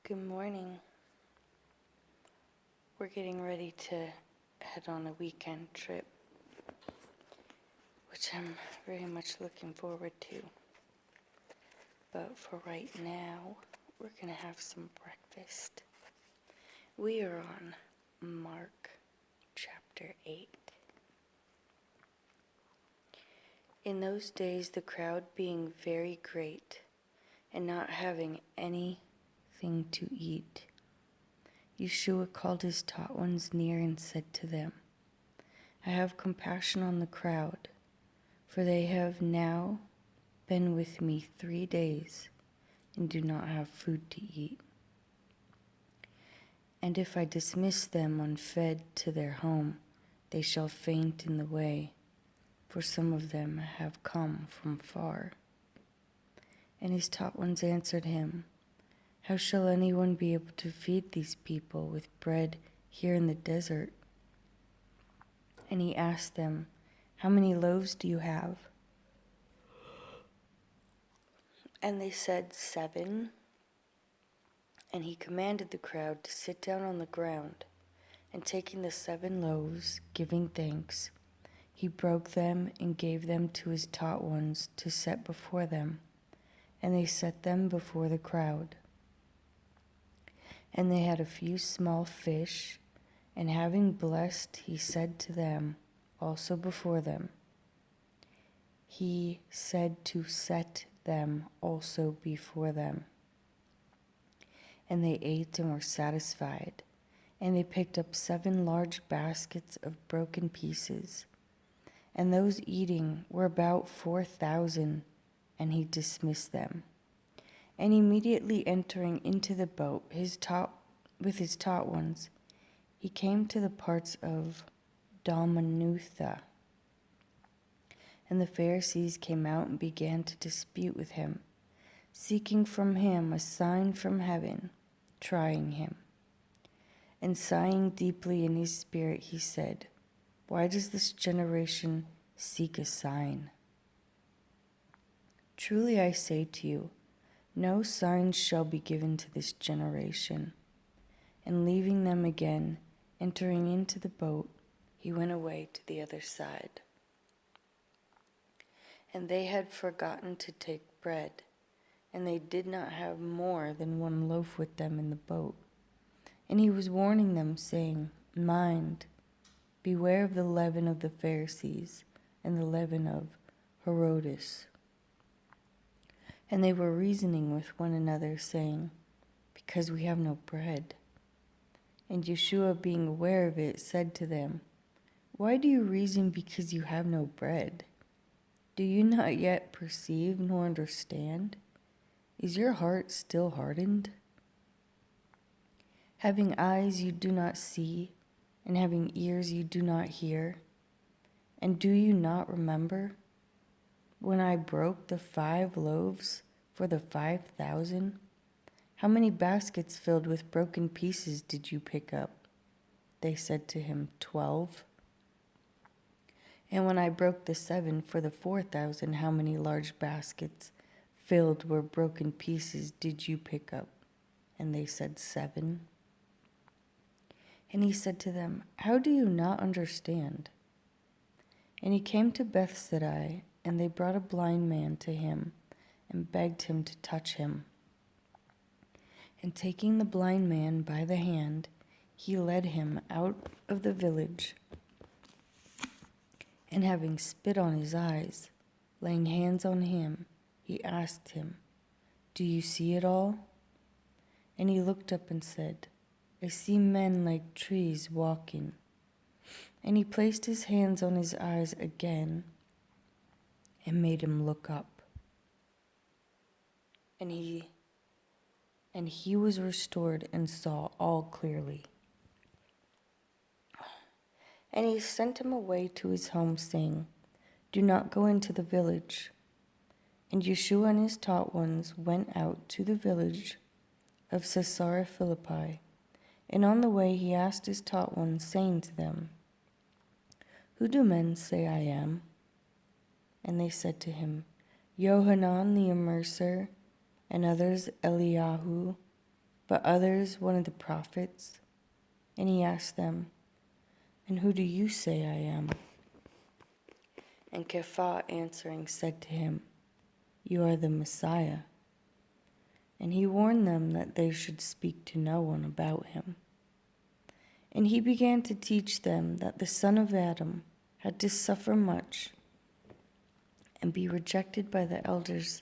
Good morning. We're getting ready to head on a weekend trip, which I'm very much looking forward to. But for right now, we're going to have some breakfast. We are on Mark chapter 8. In those days, the crowd being very great and not having anything to eat, Yeshua called his taught ones near and said to them, I have compassion on the crowd, for they have now been with me 3 days and do not have food to eat. And if I dismiss them unfed to their home, they shall faint in the way, for some of them have come from far. And his taught ones answered him, How shall anyone be able to feed these people with bread here in the desert? And he asked them, How many loaves do you have? And they said, 7. And he commanded the crowd to sit down on the ground. And taking the 7 loaves, giving thanks, he broke them and gave them to his taught ones to set before them. And they set them before the crowd. And they had a few small fish, and having blessed, he said to them, also before them. He said to set them also before them. And they ate and were satisfied, and they picked up 7 large baskets of broken pieces. And those eating were about 4,000, and he dismissed them. And immediately entering into the boat with his taught ones, he came to the parts of Dalmanutha. And the Pharisees came out and began to dispute with him, seeking from him a sign from heaven, trying him. And sighing deeply in his spirit, he said, Why does this generation seek a sign? Truly I say to you, no sign shall be given to this generation. And leaving them again, entering into the boat, he went away to the other side. And they had forgotten to take bread, and they did not have more than 1 loaf with them in the boat. And he was warning them, saying, Mind, beware of the leaven of the Pharisees and the leaven of Herodias. And they were reasoning with one another, saying, Because we have no bread. And Yeshua, being aware of it, said to them, Why do you reason because you have no bread? Do you not yet perceive nor understand? Is your heart still hardened? Having eyes you do not see, and having ears you do not hear? And do you not remember? When I broke the 5 loaves for the 5,000, how many baskets filled with broken pieces did you pick up? They said to him, 12. And when I broke the 7 for the 4,000, how many large baskets filled with broken pieces did you pick up? And they said, 7. And he said to them, How do you not understand? And he came to Bethsaida, and they brought a blind man to him, and begged him to touch him. And taking the blind man by the hand, he led him out of the village. And having spit on his eyes, laying hands on him, he asked him, Do you see it all? And he looked up and said, I see men like trees walking. And he placed his hands on his eyes again and made him look up. And he was restored and saw all clearly. And he sent him away to his home, saying, Do not go into the village. And Yeshua and his taught ones went out to the village of Caesarea Philippi. And on the way he asked his taught ones, saying to them, Who do men say I am? And they said to him, Yohanan the Immerser, and others Eliyahu, but others one of the prophets. And he asked them, "And who do you say I am?" And Kepha answering said to him, "You are the Messiah." And he warned them that they should speak to no one about him. And he began to teach them that the son of Adam had to suffer much and be rejected by the elders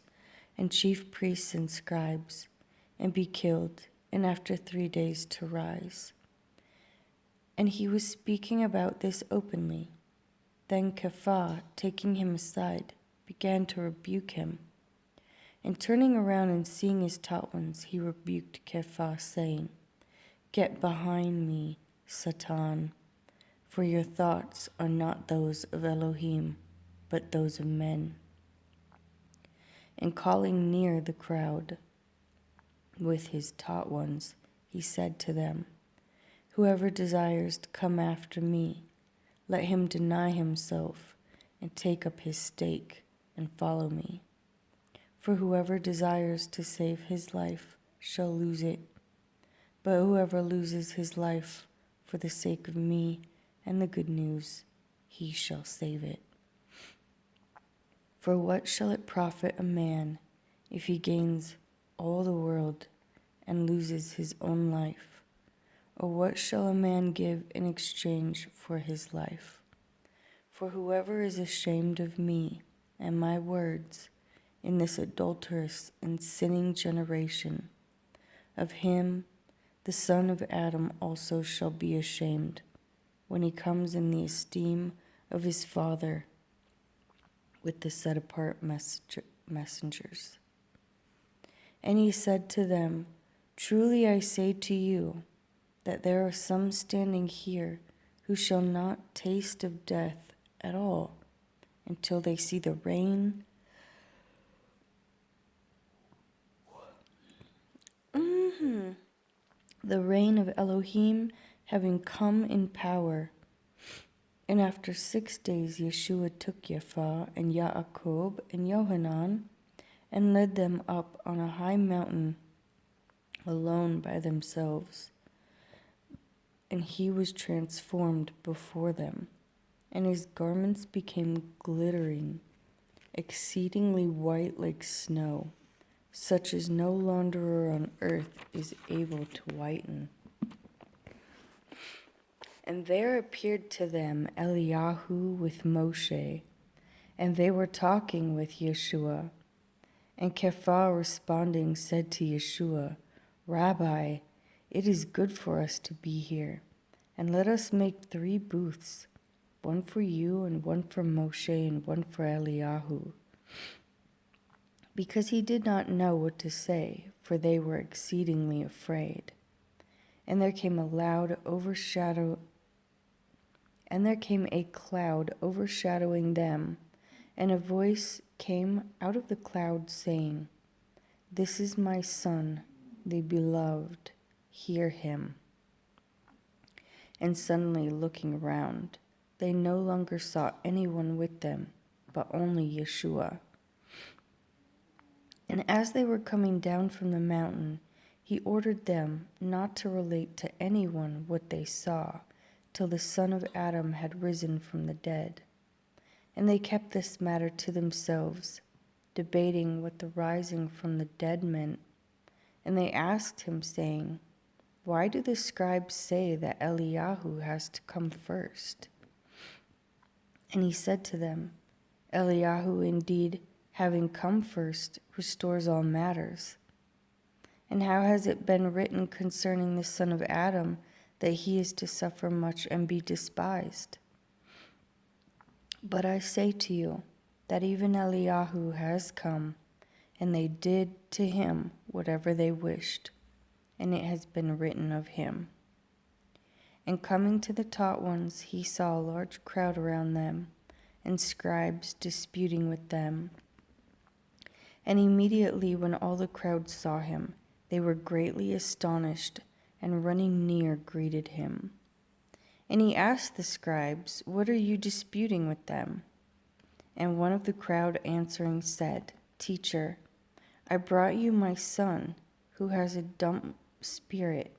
and chief priests and scribes, and be killed, and after 3 days to rise. And he was speaking about this openly. Then Kepha, taking him aside, began to rebuke him. And turning around and seeing his taught ones, he rebuked Kepha, saying, "Get behind me, Satan, for your thoughts are not those of Elohim, but those of men." And calling near the crowd with his taught ones, he said to them, "Whoever desires to come after me, let him deny himself and take up his stake and follow me. For whoever desires to save his life shall lose it, but whoever loses his life for the sake of me and the good news, he shall save it. For what shall it profit a man if he gains all the world and loses his own life? Or what shall a man give in exchange for his life? For whoever is ashamed of me and my words in this adulterous and sinning generation, of him the Son of Adam also shall be ashamed when he comes in the esteem of his Father with the set-apart messengers." And he said to them, "Truly I say to you that there are some standing here who shall not taste of death at all until they see the reign of Elohim having come in power." And after 6 days Yeshua took Kepha and Yaakov and Yohanan and led them up on a high mountain alone by themselves. And he was transformed before them, and his garments became glittering, exceedingly white like snow, such as no launderer on earth is able to whiten. And there appeared to them Eliyahu with Moshe, and they were talking with Yeshua. And Kepha responding said to Yeshua, "Rabbi, it is good for us to be here, and let us make 3 booths, one for you and one for Moshe and one for Eliyahu." Because he did not know what to say, for they were exceedingly afraid. And there came a cloud overshadowing them, and a voice came out of the cloud saying, "This is my Son, the beloved, hear him." And suddenly looking around, they no longer saw anyone with them, but only Yeshua. And as they were coming down from the mountain, he ordered them not to relate to anyone what they saw, till the Son of Adam had risen from the dead. And they kept this matter to themselves, debating what the rising from the dead meant. And they asked him, saying, "Why do the scribes say that Eliyahu has to come first?" And he said to them, "Eliyahu indeed, having come first, restores all matters. And how has it been written concerning the Son of Adam that he is to suffer much and be despised? But I say to you that even Eliyahu has come, and they did to him whatever they wished, and it has been written of him." And coming to the taught ones, he saw a large crowd around them, and scribes disputing with them. And immediately when all the crowd saw him, they were greatly astonished, and running near greeted him. And he asked the scribes, "What are you disputing with them?" And one of the crowd answering said, "Teacher, I brought you my son, who has a dumb spirit.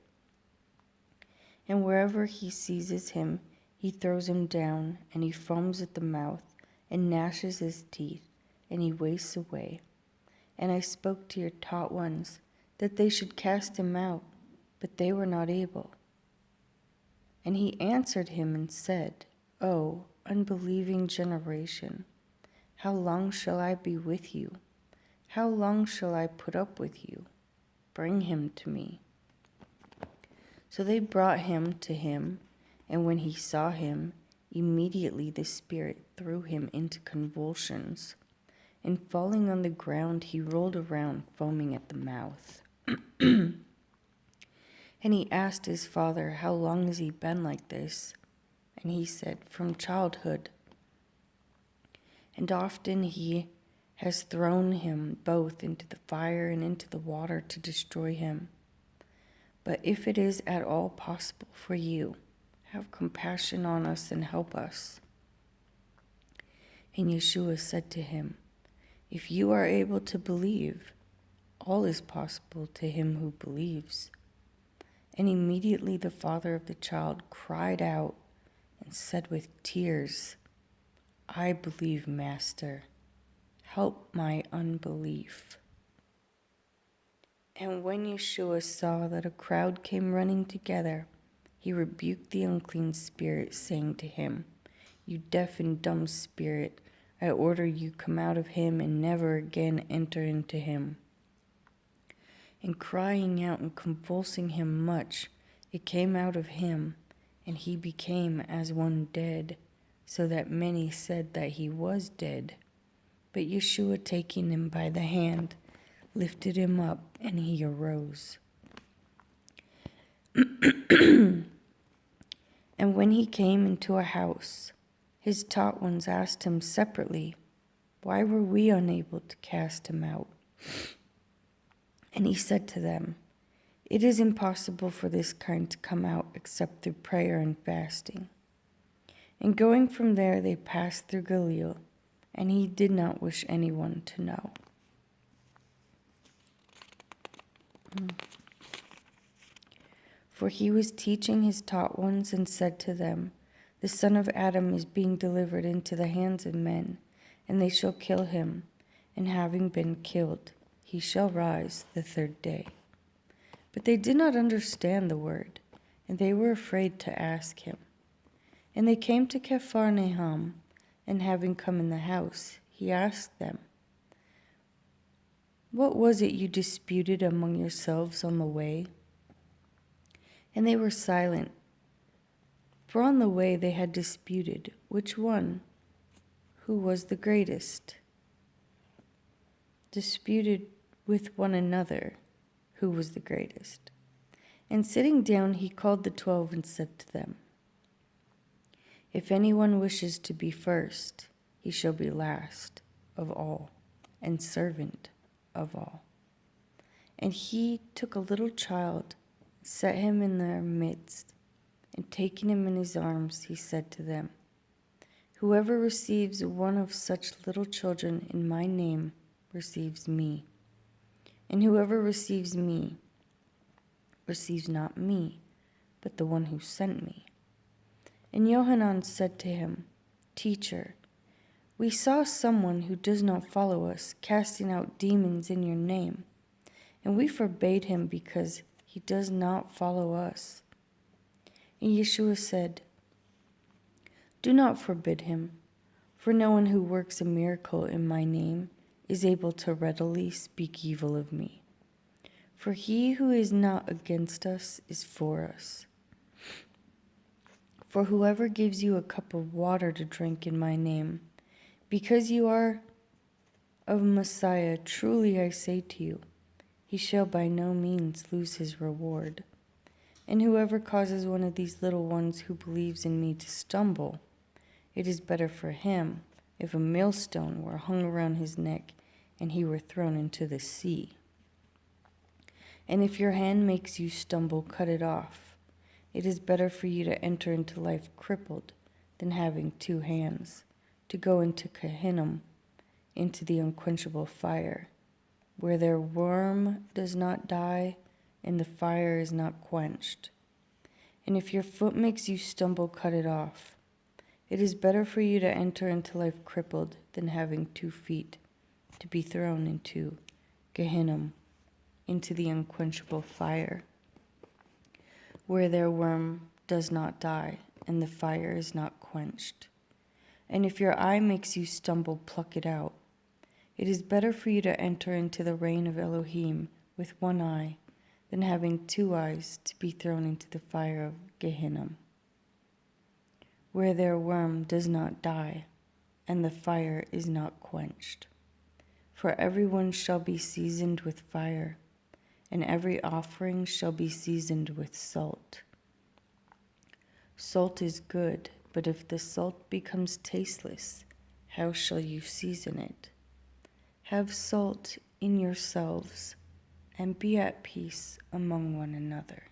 And wherever he seizes him, he throws him down, and he foams at the mouth, and gnashes his teeth, and he wastes away. And I spoke to your taught ones, that they should cast him out, but they were not able. And he answered him and said, O unbelieving generation, how long shall I be with you? How long shall I put up with you? Bring him to me. So they brought him to him, and when he saw him, immediately the spirit threw him into convulsions, and falling on the ground, he rolled around, foaming at the mouth. And he asked his father, how long has he been like this? And he said, from childhood. And often he has thrown him both into the fire and into the water to destroy him. But if it is at all possible for you, have compassion on us and help us. And Yeshua said to him, if you are able to believe, all is possible to him who believes. And immediately the father of the child cried out and said with tears, I believe, Master. Help my unbelief. And when Yeshua saw that a crowd came running together, he rebuked the unclean spirit, saying to him, you deaf and dumb spirit, I order you come out of him and never again enter into him. And crying out and convulsing him much, it came out of him, and he became as one dead, so that many said that he was dead. But Yeshua, taking him by the hand, lifted him up, and he arose. And when he came into a house, his taught ones asked him separately, why were we unable to cast him out? And he said to them, it is impossible for this kind to come out except through prayer and fasting. And going from there, they passed through Galilee, and he did not wish anyone to know. For he was teaching his taught ones and said to them, the Son of Adam is being delivered into the hands of men, and they shall kill him, and having been killed, he shall rise the third day. But they did not understand the word, and they were afraid to ask him. And they came to Capharnaum, and having come in the house, he asked them, what was it you disputed among yourselves on the way? And they were silent, for on the way they had disputed which one, who was the greatest. Disputed with one another, who was the greatest. And sitting down, he called the 12 and said to them, if anyone wishes to be first, he shall be last of all, and servant of all. And he took a little child, set him in their midst, and taking him in his arms, he said to them, whoever receives one of such little children in my name receives me, and whoever receives me receives not me, but the one who sent me. And Yohanan said to him, Teacher, we saw someone who does not follow us casting out demons in your name, and we forbade him because he does not follow us. And Yeshua said, do not forbid him, for no one who works a miracle in my name is able to readily speak evil of me. For he who is not against us is for us. For whoever gives you a cup of water to drink in my name, because you are of Messiah, truly I say to you, he shall by no means lose his reward. And whoever causes one of these little ones who believes in me to stumble, it is better for him if a millstone were hung around his neck and he were thrown into the sea. And if your hand makes you stumble, cut it off. It is better for you to enter into life crippled than having 2 hands, to go into Gehenna, into the unquenchable fire, where their worm does not die and the fire is not quenched. And if your foot makes you stumble, cut it off. It is better for you to enter into life crippled than having 2 feet, to be thrown into Gehenna, into the unquenchable fire, where their worm does not die, and the fire is not quenched. And if your eye makes you stumble, pluck it out. It is better for you to enter into the reign of Elohim with 1 eye, than having 2 eyes to be thrown into the fire of Gehenna, where their worm does not die, and the fire is not quenched. For everyone shall be seasoned with fire, and every offering shall be seasoned with salt. Salt is good, but if the salt becomes tasteless, how shall you season it? Have salt in yourselves, and be at peace among one another.